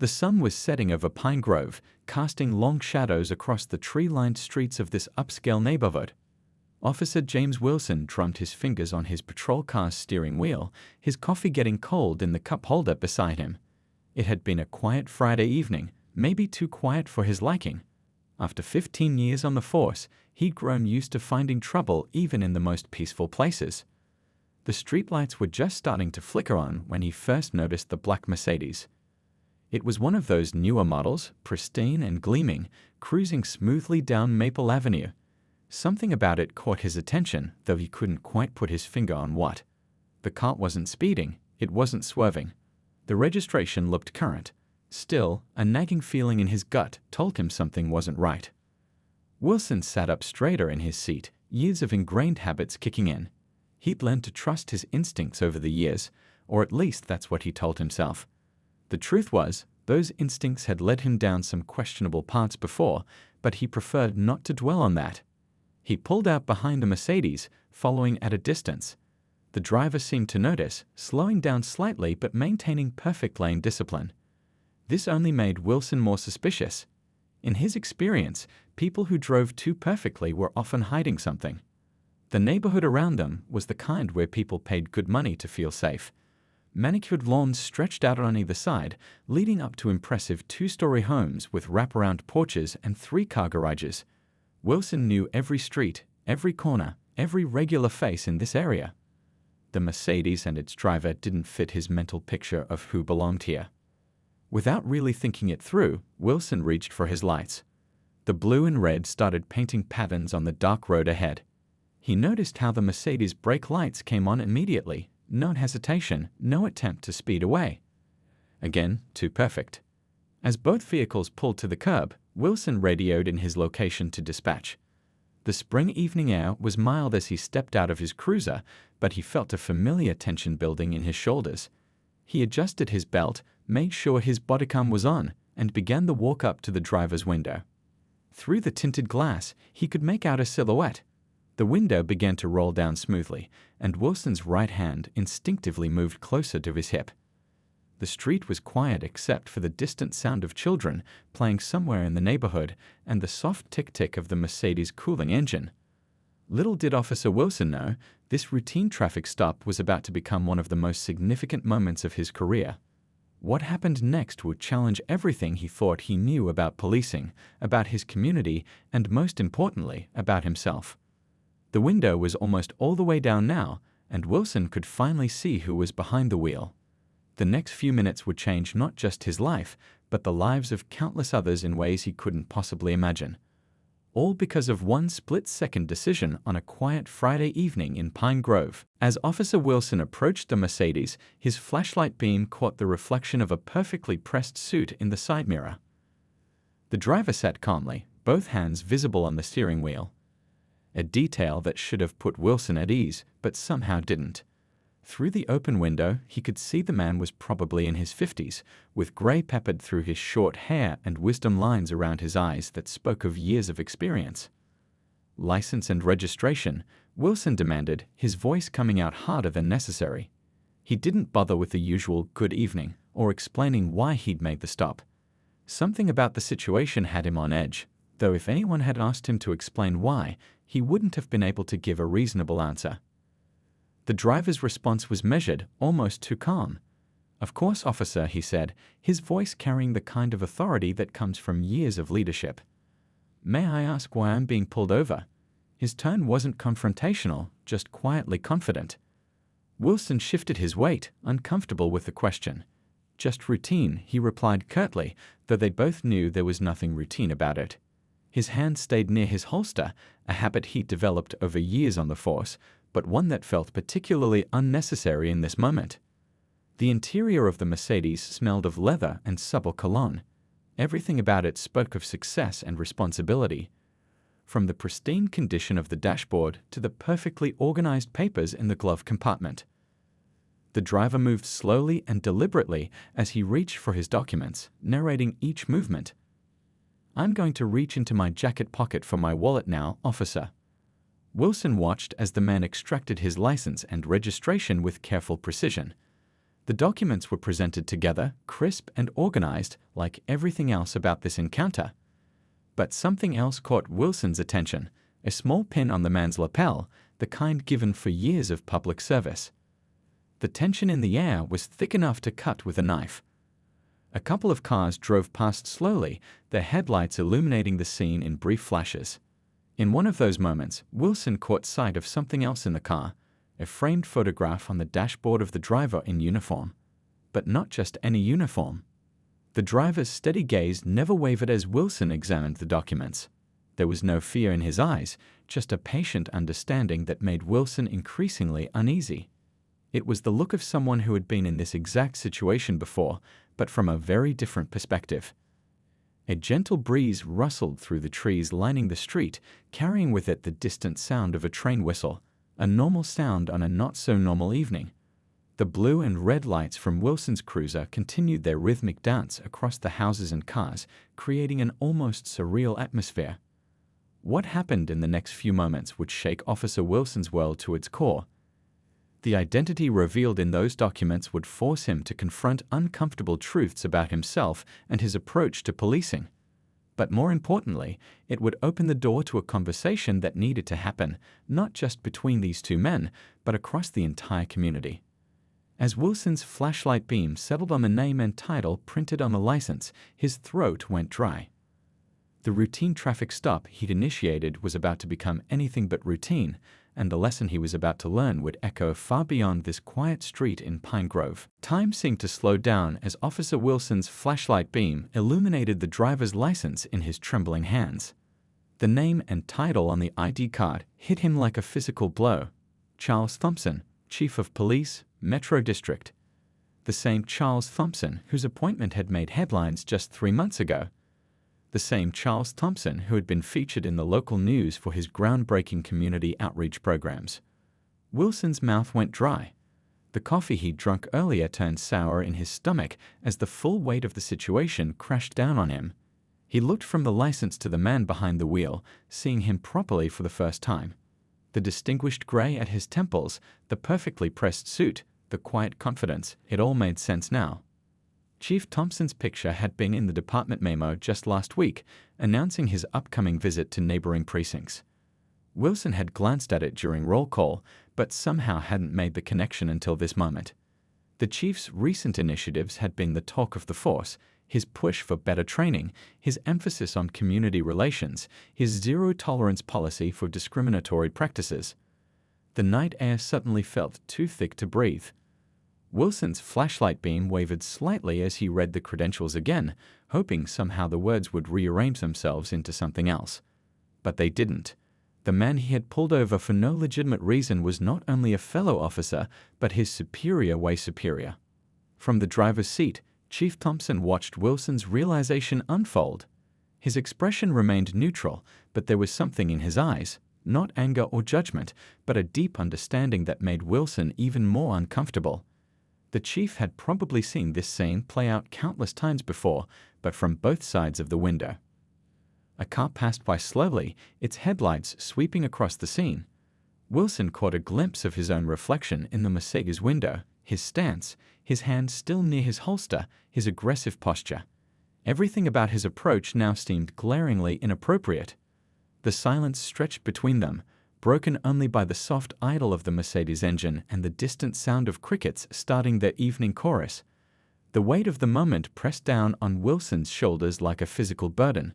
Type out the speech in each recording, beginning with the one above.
The sun was setting over Pine Grove, casting long shadows across the tree-lined streets of this upscale neighborhood. Officer James Wilson drummed his fingers on his patrol car's steering wheel, his coffee getting cold in the cup holder beside him. It had been a quiet Friday evening, maybe too quiet for his liking. After 15 years on the force, he'd grown used to finding trouble even in the most peaceful places. The streetlights were just starting to flicker on when he first noticed the black Mercedes. It was one of those newer models, pristine and gleaming, cruising smoothly down Maple Avenue. Something about it caught his attention, though he couldn't quite put his finger on what. The car wasn't speeding, it wasn't swerving. The registration looked current. Still, a nagging feeling in his gut told him something wasn't right. Wilson sat up straighter in his seat, years of ingrained habits kicking in. He'd learned to trust his instincts over the years, or at least that's what he told himself. The truth was, those instincts had led him down some questionable paths before, but he preferred not to dwell on that. He pulled out behind the Mercedes, following at a distance. The driver seemed to notice, slowing down slightly but maintaining perfect lane discipline. This only made Wilson more suspicious. In his experience, people who drove too perfectly were often hiding something. The neighborhood around them was the kind where people paid good money to feel safe. Manicured lawns stretched out on either side, leading up to impressive two-story homes with wraparound porches and three-car garages. Wilson knew every street, every corner, every regular face in this area. The Mercedes and its driver didn't fit his mental picture of who belonged here. Without really thinking it through, Wilson reached for his lights. The blue and red started painting patterns on the dark road ahead. He noticed how the Mercedes brake lights came on immediately. No hesitation, no attempt to speed away. Again, too perfect. As both vehicles pulled to the curb, Wilson radioed in his location to dispatch. The spring evening air was mild as he stepped out of his cruiser, but he felt a familiar tension building in his shoulders. He adjusted his belt, made sure his bodycam was on, and began the walk up to the driver's window. Through the tinted glass, he could make out a silhouette. The window began to roll down smoothly, and Wilson's right hand instinctively moved closer to his hip. The street was quiet except for the distant sound of children playing somewhere in the neighborhood and the soft tick-tick of the Mercedes' cooling engine. Little did Officer Wilson know, this routine traffic stop was about to become one of the most significant moments of his career. What happened next would challenge everything he thought he knew about policing, about his community, and most importantly, about himself. The window was almost all the way down now, and Wilson could finally see who was behind the wheel. The next few minutes would change not just his life, but the lives of countless others in ways he couldn't possibly imagine. All because of one split-second decision on a quiet Friday evening in Pine Grove. As Officer Wilson approached the Mercedes, his flashlight beam caught the reflection of a perfectly pressed suit in the side mirror. The driver sat calmly, both hands visible on the steering wheel. A detail that should have put Wilson at ease, but somehow didn't. Through the open window, he could see the man was probably in his 50s, with gray peppered through his short hair and wisdom lines around his eyes that spoke of years of experience. License and registration, Wilson demanded, his voice coming out harder than necessary. He didn't bother with the usual good evening, or explaining why he'd made the stop. Something about the situation had him on edge, though if anyone had asked him to explain why, he wouldn't have been able to give a reasonable answer. The driver's response was measured, almost too calm. "Of course, officer," he said, his voice carrying the kind of authority that comes from years of leadership. "May I ask why I'm being pulled over?" His tone wasn't confrontational, just quietly confident. Wilson shifted his weight, uncomfortable with the question. "Just routine," he replied curtly, though they both knew there was nothing routine about it. His hand stayed near his holster, a habit he'd developed over years on the force, but one that felt particularly unnecessary in this moment. The interior of the Mercedes smelled of leather and subtle cologne. Everything about it spoke of success and responsibility. From the pristine condition of the dashboard to the perfectly organized papers in the glove compartment. The driver moved slowly and deliberately as he reached for his documents, narrating each movement. "I'm going to reach into my jacket pocket for my wallet now, officer." Wilson watched as the man extracted his license and registration with careful precision. The documents were presented together, crisp and organized, like everything else about this encounter. But something else caught Wilson's attention: a small pin on the man's lapel, the kind given for years of public service. The tension in the air was thick enough to cut with a knife. A couple of cars drove past slowly, their headlights illuminating the scene in brief flashes. In one of those moments, Wilson caught sight of something else in the car, a framed photograph on the dashboard of the driver in uniform. But not just any uniform. The driver's steady gaze never wavered as Wilson examined the documents. There was no fear in his eyes, just a patient understanding that made Wilson increasingly uneasy. It was the look of someone who had been in this exact situation before, but from a very different perspective. A gentle breeze rustled through the trees lining the street, carrying with it the distant sound of a train whistle, a normal sound on a not-so-normal evening. The blue and red lights from Wilson's cruiser continued their rhythmic dance across the houses and cars, creating an almost surreal atmosphere. What happened in the next few moments would shake Officer Wilson's world to its core. The identity revealed in those documents would force him to confront uncomfortable truths about himself and his approach to policing. But more importantly, it would open the door to a conversation that needed to happen, not just between these two men, but across the entire community. As Wilson's flashlight beam settled on the name and title printed on the license, his throat went dry. The routine traffic stop he'd initiated was about to become anything but routine, and the lesson he was about to learn would echo far beyond this quiet street in Pine Grove. Time seemed to slow down as Officer Wilson's flashlight beam illuminated the driver's license in his trembling hands. The name and title on the ID card hit him like a physical blow. Charles Thompson, Chief of Police, Metro District. The same Charles Thompson whose appointment had made headlines just 3 months ago. The same Charles Thompson who had been featured in the local news for his groundbreaking community outreach programs. Wilson's mouth went dry. The coffee he'd drunk earlier turned sour in his stomach as the full weight of the situation crashed down on him. He looked from the license to the man behind the wheel, seeing him properly for the first time. The distinguished gray at his temples, the perfectly pressed suit, the quiet confidence, it all made sense now. Chief Thompson's picture had been in the department memo just last week, announcing his upcoming visit to neighboring precincts. Wilson had glanced at it during roll call, but somehow hadn't made the connection until this moment. The chief's recent initiatives had been the talk of the force, his push for better training, his emphasis on community relations, his zero-tolerance policy for discriminatory practices. The night air suddenly felt too thick to breathe. Wilson's flashlight beam wavered slightly as he read the credentials again, hoping somehow the words would rearrange themselves into something else. But they didn't. The man he had pulled over for no legitimate reason was not only a fellow officer, but his superior way superior. From the driver's seat, Chief Thompson watched Wilson's realization unfold. His expression remained neutral, but there was something in his eyes, not anger or judgment, but a deep understanding that made Wilson even more uncomfortable. The chief had probably seen this scene play out countless times before, but from both sides of the window. A car passed by slowly, its headlights sweeping across the scene. Wilson caught a glimpse of his own reflection in the Mercedes window, his stance, his hand still near his holster, his aggressive posture. Everything about his approach now seemed glaringly inappropriate. The silence stretched between them, broken only by the soft idle of the Mercedes engine and the distant sound of crickets starting their evening chorus. The weight of the moment pressed down on Wilson's shoulders like a physical burden.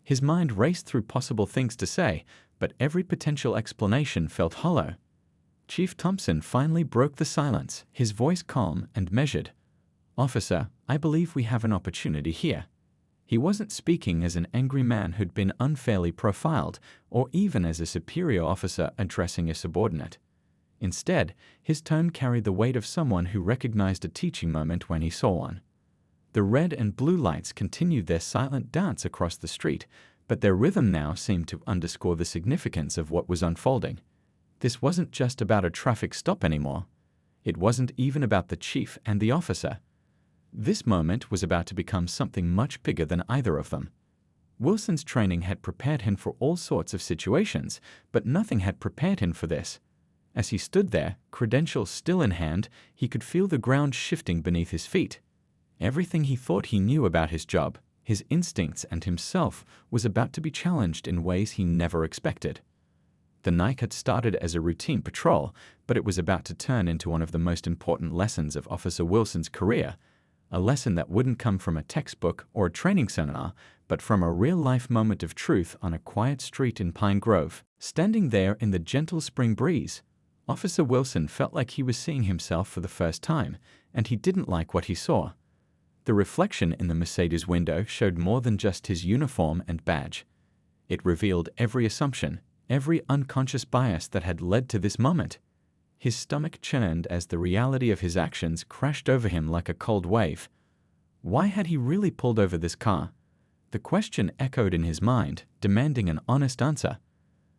His mind raced through possible things to say, but every potential explanation felt hollow. Chief Thompson finally broke the silence, his voice calm and measured. "Officer, I believe we have an opportunity here." He wasn't speaking as an angry man who'd been unfairly profiled, or even as a superior officer addressing a subordinate. Instead, his tone carried the weight of someone who recognized a teaching moment when he saw one. The red and blue lights continued their silent dance across the street, but their rhythm now seemed to underscore the significance of what was unfolding. This wasn't just about a traffic stop anymore. It wasn't even about the chief and the officer. This moment was about to become something much bigger than either of them. Wilson's training had prepared him for all sorts of situations, but nothing had prepared him for this. As he stood there, credentials still in hand, he could feel the ground shifting beneath his feet. Everything he thought he knew about his job, his instincts and himself was about to be challenged in ways he never expected. The night had started as a routine patrol, but it was about to turn into one of the most important lessons of Officer Wilson's career, a lesson that wouldn't come from a textbook or a training seminar, but from a real-life moment of truth on a quiet street in Pine Grove. Standing there in the gentle spring breeze, Officer Wilson felt like he was seeing himself for the first time, and he didn't like what he saw. The reflection in the Mercedes window showed more than just his uniform and badge. It revealed every assumption, every unconscious bias that had led to this moment. His stomach churned as the reality of his actions crashed over him like a cold wave. Why had he really pulled over this car? The question echoed in his mind, demanding an honest answer.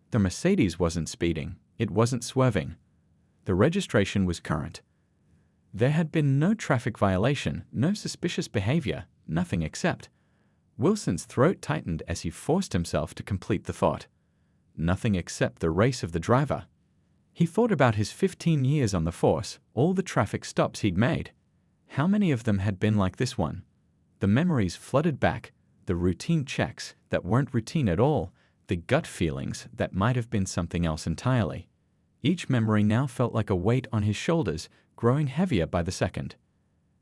The Mercedes wasn't speeding. It wasn't swerving. The registration was current. There had been no traffic violation, no suspicious behavior, nothing except. Wilson's throat tightened as he forced himself to complete the thought. Nothing except the race of the driver. He thought about his 15 years on the force, all the traffic stops he'd made. How many of them had been like this one? The memories flooded back, the routine checks that weren't routine at all, the gut feelings that might have been something else entirely. Each memory now felt like a weight on his shoulders, growing heavier by the second.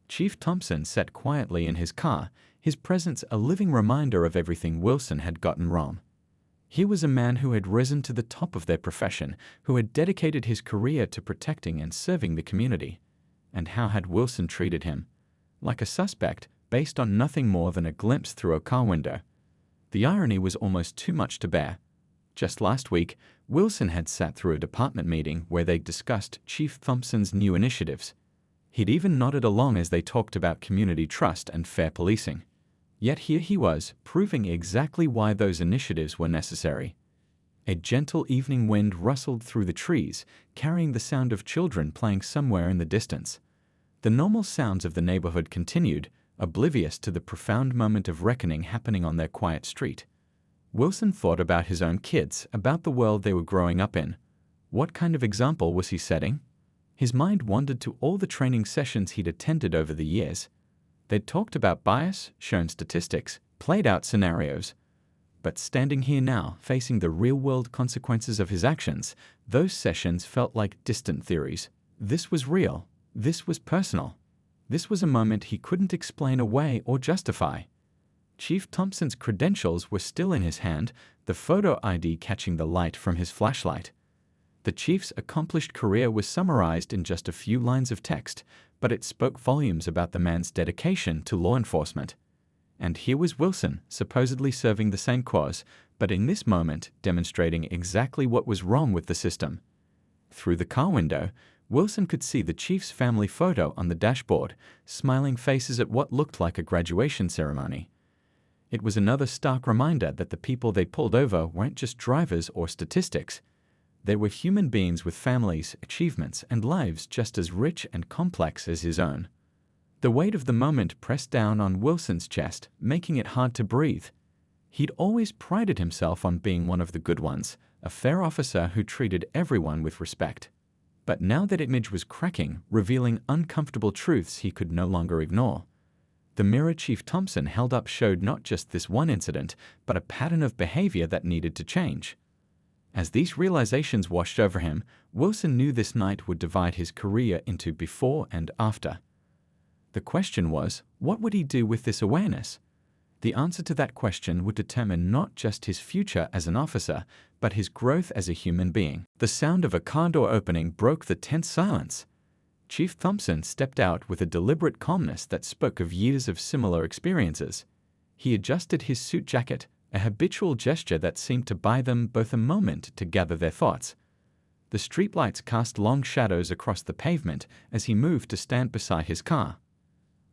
Chief Thompson sat quietly in his car, his presence a living reminder of everything Wilson had gotten wrong. He was a man who had risen to the top of their profession, who had dedicated his career to protecting and serving the community. And how had Wilson treated him? Like a suspect, based on nothing more than a glimpse through a car window. The irony was almost too much to bear. Just last week, Wilson had sat through a department meeting where they discussed Chief Thompson's new initiatives. He'd even nodded along as they talked about community trust and fair policing. Yet here he was, proving exactly why those initiatives were necessary. A gentle evening wind rustled through the trees, carrying the sound of children playing somewhere in the distance. The normal sounds of the neighborhood continued, oblivious to the profound moment of reckoning happening on their quiet street. Wilson thought about his own kids, about the world they were growing up in. What kind of example was he setting? His mind wandered to all the training sessions he'd attended over the years. They'd talked about bias, shown statistics, played out scenarios. But standing here now, facing the real-world consequences of his actions, those sessions felt like distant theories. This was real. This was personal. This was a moment he couldn't explain away or justify. Chief Thompson's credentials were still in his hand, the photo ID catching the light from his flashlight. The chief's accomplished career was summarized in just a few lines of text, but it spoke volumes about the man's dedication to law enforcement. And here was Wilson, supposedly serving the same cause, but in this moment demonstrating exactly what was wrong with the system. Through the car window, Wilson could see the chief's family photo on the dashboard, smiling faces at what looked like a graduation ceremony. It was another stark reminder that the people they pulled over weren't just drivers or statistics. They were human beings with families, achievements, and lives just as rich and complex as his own. The weight of the moment pressed down on Wilson's chest, making it hard to breathe. He'd always prided himself on being one of the good ones, a fair officer who treated everyone with respect. But now that image was cracking, revealing uncomfortable truths he could no longer ignore. The mirror Chief Thompson held up showed not just this one incident, but a pattern of behavior that needed to change. As these realizations washed over him, Wilson knew this night would divide his career into before and after. The question was, what would he do with this awareness? The answer to that question would determine not just his future as an officer, but his growth as a human being. The sound of a car door opening broke the tense silence. Chief Thompson stepped out with a deliberate calmness that spoke of years of similar experiences. He adjusted his suit jacket, a habitual gesture that seemed to buy them both a moment to gather their thoughts. The streetlights cast long shadows across the pavement as he moved to stand beside his car.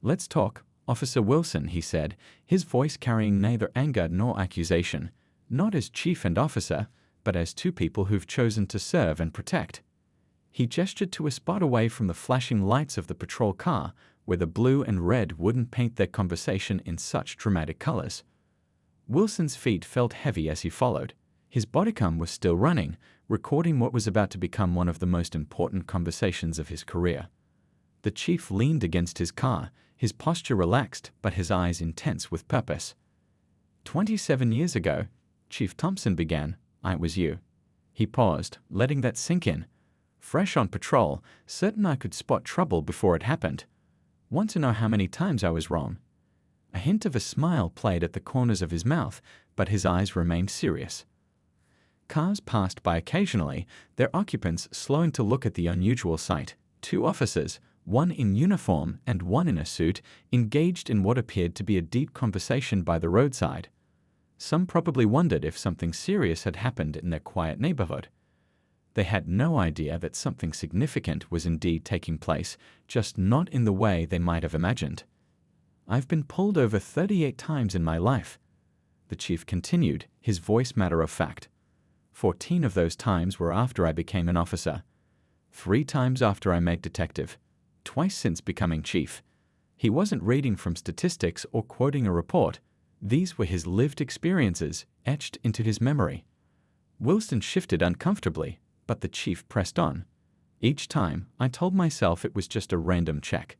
"Let's talk, Officer Wilson," he said, his voice carrying neither anger nor accusation, not as chief and officer, but as two people who've chosen to serve and protect. He gestured to a spot away from the flashing lights of the patrol car, where the blue and red wouldn't paint their conversation in such dramatic colors. Wilson's feet felt heavy as he followed. His bodycam was still running, recording what was about to become one of the most important conversations of his career. The chief leaned against his car, his posture relaxed but his eyes intense with purpose. 27 years ago, Chief Thompson began, I was you. He paused, letting that sink in. Fresh on patrol, certain I could spot trouble before it happened. Want to know how many times I was wrong? A hint of a smile played at the corners of his mouth, but his eyes remained serious. Cars passed by occasionally, their occupants slowing to look at the unusual sight. Two officers, one in uniform and one in a suit, engaged in what appeared to be a deep conversation by the roadside. Some probably wondered if something serious had happened in their quiet neighborhood. They had no idea that something significant was indeed taking place, just not in the way they might have imagined. I've been pulled over 38 times in my life, the chief continued, his voice matter of fact. 14 of those times were after I became an officer. 3 times after I made detective. Twice since becoming chief. He wasn't reading from statistics or quoting a report. These were his lived experiences, etched into his memory. Wilson shifted uncomfortably, but the chief pressed on. Each time, I told myself it was just a random check.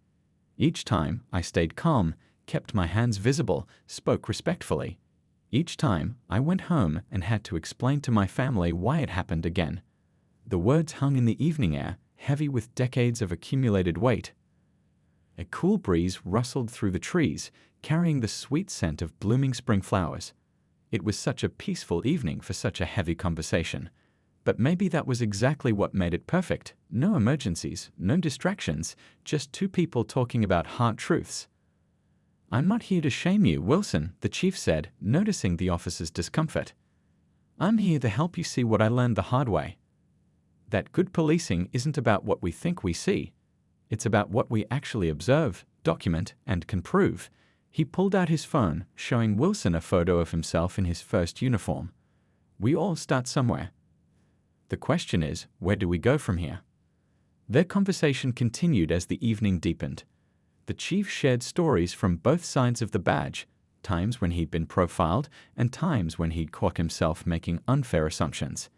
Each time, I stayed calm, kept my hands visible, spoke respectfully. Each time, I went home and had to explain to my family why it happened again. The words hung in the evening air, heavy with decades of accumulated weight. A cool breeze rustled through the trees, carrying the sweet scent of blooming spring flowers. It was such a peaceful evening for such a heavy conversation. But maybe that was exactly what made it perfect. No emergencies, no distractions, just two people talking about hard truths. I'm not here to shame you, Wilson, the chief said, noticing the officer's discomfort. I'm here to help you see what I learned the hard way. That good policing isn't about what we think we see. It's about what we actually observe, document, and can prove. He pulled out his phone, showing Wilson a photo of himself in his first uniform. We all start somewhere. The question is, where do we go from here? Their conversation continued as the evening deepened. The chief shared stories from both sides of the badge, times when he'd been profiled and times when he'd caught himself making unfair assumptions.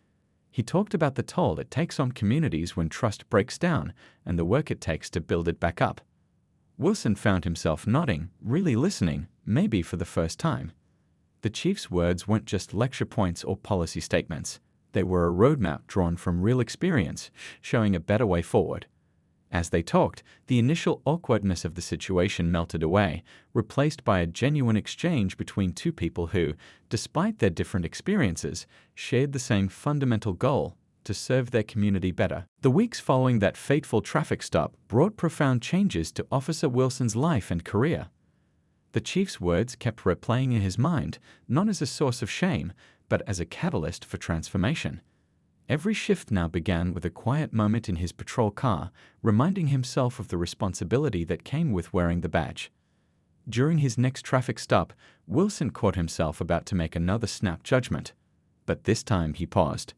He talked about the toll it takes on communities when trust breaks down and the work it takes to build it back up. Wilson found himself nodding, really listening, maybe for the first time. The chief's words weren't just lecture points or policy statements. They were a roadmap drawn from real experience, showing a better way forward. As they talked, the initial awkwardness of the situation melted away, replaced by a genuine exchange between two people who, despite their different experiences, shared the same fundamental goal: to serve their community better. The weeks following that fateful traffic stop brought profound changes to Officer Wilson's life and career. The chief's words kept replaying in his mind, not as a source of shame, but as a catalyst for transformation. Every shift now began with a quiet moment in his patrol car, reminding himself of the responsibility that came with wearing the badge. During his next traffic stop, Wilson caught himself about to make another snap judgment. But this time he paused.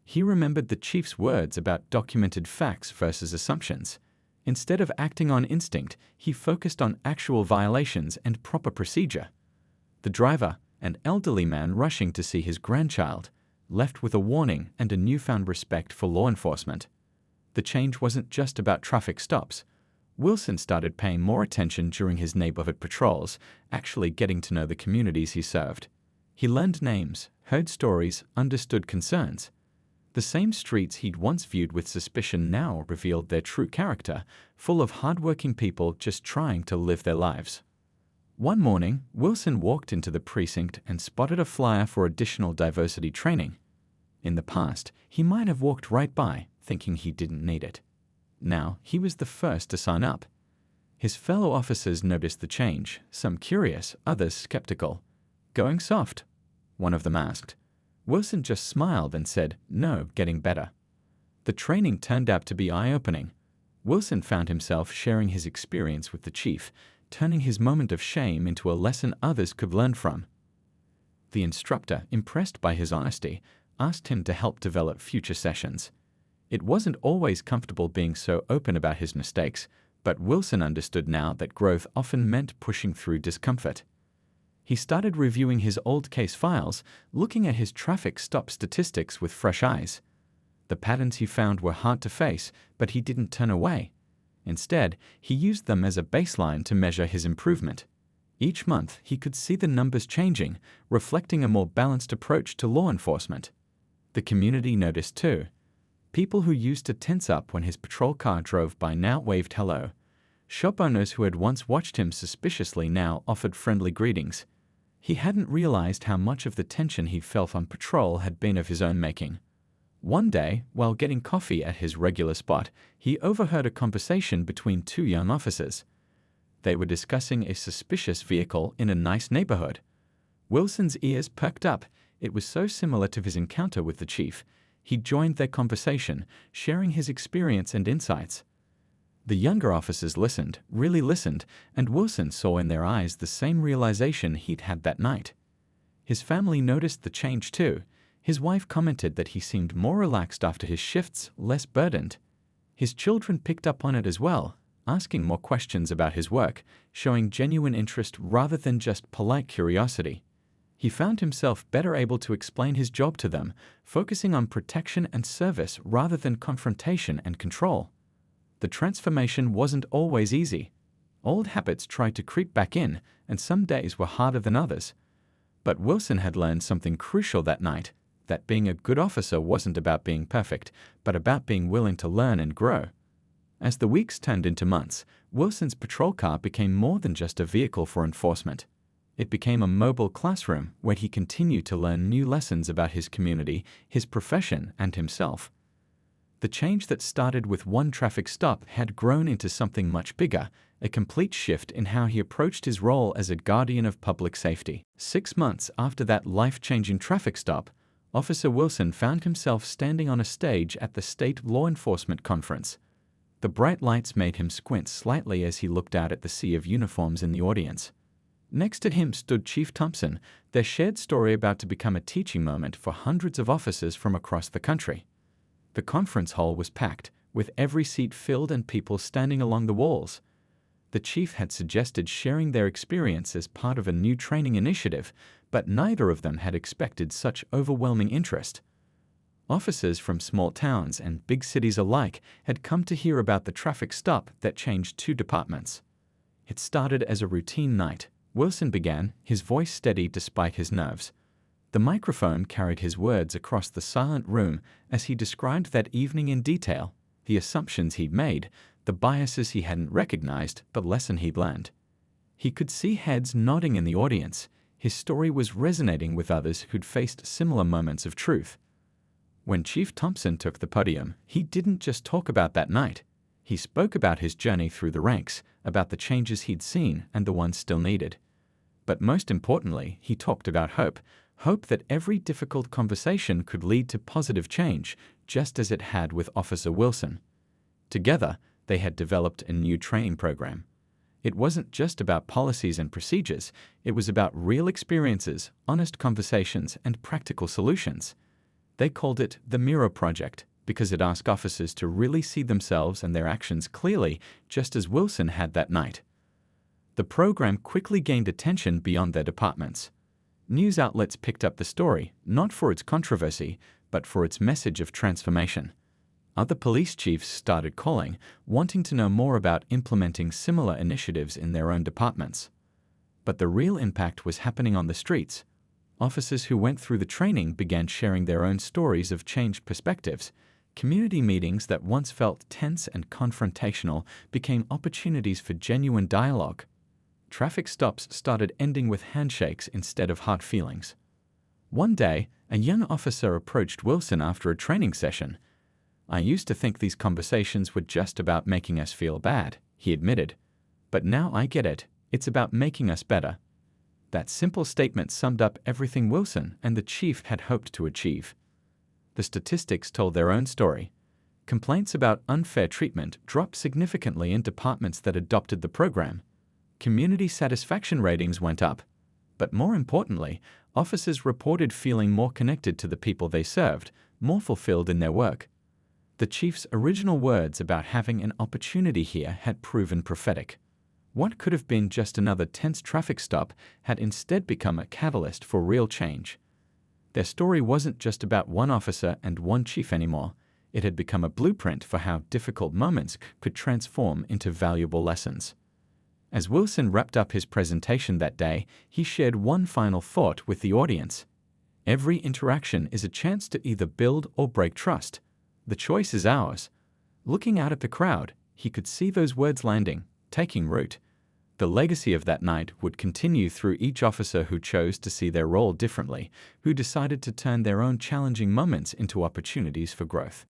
He remembered the chief's words about documented facts versus assumptions. Instead of acting on instinct, he focused on actual violations and proper procedure. The driver, an elderly man rushing to see his grandchild, left with a warning and a newfound respect for law enforcement. The change wasn't just about traffic stops. Wilson started paying more attention during his neighborhood patrols, actually getting to know the communities he served. He learned names, heard stories, understood concerns. The same streets he'd once viewed with suspicion now revealed their true character, full of hardworking people just trying to live their lives. One morning, Wilson walked into the precinct and spotted a flyer for additional diversity training. In the past, he might have walked right by, thinking he didn't need it. Now, he was the first to sign up. His fellow officers noticed the change, some curious, others skeptical. "Going soft?" one of them asked. Wilson just smiled and said, "No, getting better." The training turned out to be eye-opening. Wilson found himself sharing his experience with the chief, turning his moment of shame into a lesson others could learn from. The instructor, impressed by his honesty, asked him to help develop future sessions. It wasn't always comfortable being so open about his mistakes, but Wilson understood now that growth often meant pushing through discomfort. He started reviewing his old case files, looking at his traffic stop statistics with fresh eyes. The patterns he found were hard to face, but he didn't turn away. Instead, he used them as a baseline to measure his improvement. Each month, he could see the numbers changing, reflecting a more balanced approach to law enforcement. The community noticed too. People who used to tense up when his patrol car drove by now waved hello. Shop owners who had once watched him suspiciously now offered friendly greetings. He hadn't realized how much of the tension he felt on patrol had been of his own making. One day, while getting coffee at his regular spot, he overheard a conversation between two young officers. They were discussing a suspicious vehicle in a nice neighborhood. Wilson's ears perked up. It was so similar to his encounter with the chief. He joined their conversation, sharing his experience and insights. The younger officers listened, really listened, and Wilson saw in their eyes the same realization he'd had that night. His family noticed the change too. His wife commented that he seemed more relaxed after his shifts, less burdened. His children picked up on it as well, asking more questions about his work, showing genuine interest rather than just polite curiosity. He found himself better able to explain his job to them, focusing on protection and service rather than confrontation and control. The transformation wasn't always easy. Old habits tried to creep back in, and some days were harder than others. But Wilson had learned something crucial that night, that being a good officer wasn't about being perfect, but about being willing to learn and grow. As the weeks turned into months, Wilson's patrol car became more than just a vehicle for enforcement. It became a mobile classroom where he continued to learn new lessons about his community, his profession, and himself. The change that started with one traffic stop had grown into something much bigger, a complete shift in how he approached his role as a guardian of public safety. 6 months after that life-changing traffic stop, Officer Wilson found himself standing on a stage at the state law enforcement conference. The bright lights made him squint slightly as he looked out at the sea of uniforms in the audience. Next to him stood Chief Thompson, their shared story about to become a teaching moment for hundreds of officers from across the country. The conference hall was packed, with every seat filled and people standing along the walls. The chief had suggested sharing their experience as part of a new training initiative, but neither of them had expected such overwhelming interest. Officers from small towns and big cities alike had come to hear about the traffic stop that changed 2 departments. It started as a routine night. Wilson began, his voice steady despite his nerves. The microphone carried his words across the silent room as he described that evening in detail, the assumptions he'd made, the biases he hadn't recognized, the lesson he'd learned. He could see heads nodding in the audience. His story was resonating with others who'd faced similar moments of truth. When Chief Thompson took the podium, he didn't just talk about that night. He spoke about his journey through the ranks, about the changes he'd seen and the ones still needed. But most importantly, he talked about hope. Hope that every difficult conversation could lead to positive change, just as it had with Officer Wilson. Together, they had developed a new training program. It wasn't just about policies and procedures, it was about real experiences, honest conversations, and practical solutions. They called it the Mirror Project because it asked officers to really see themselves and their actions clearly, just as Wilson had that night. The program quickly gained attention beyond their departments. News outlets picked up the story, not for its controversy, but for its message of transformation. Other police chiefs started calling, wanting to know more about implementing similar initiatives in their own departments. But the real impact was happening on the streets. Officers who went through the training began sharing their own stories of changed perspectives. Community meetings that once felt tense and confrontational became opportunities for genuine dialogue. Traffic stops started ending with handshakes instead of hard feelings. One day, a young officer approached Wilson after a training session. "I used to think these conversations were just about making us feel bad," he admitted. "But now I get it. It's about making us better." That simple statement summed up everything Wilson and the chief had hoped to achieve. The statistics told their own story. Complaints about unfair treatment dropped significantly in departments that adopted the program. Community satisfaction ratings went up. But more importantly, officers reported feeling more connected to the people they served, more fulfilled in their work. The chief's original words about having an opportunity here had proven prophetic. What could have been just another tense traffic stop had instead become a catalyst for real change. Their story wasn't just about one officer and one chief anymore. It had become a blueprint for how difficult moments could transform into valuable lessons. As Wilson wrapped up his presentation that day, he shared one final thought with the audience. Every interaction is a chance to either build or break trust. The choice is ours. Looking out at the crowd, he could see those words landing, taking root. The legacy of that night would continue through each officer who chose to see their role differently, who decided to turn their own challenging moments into opportunities for growth.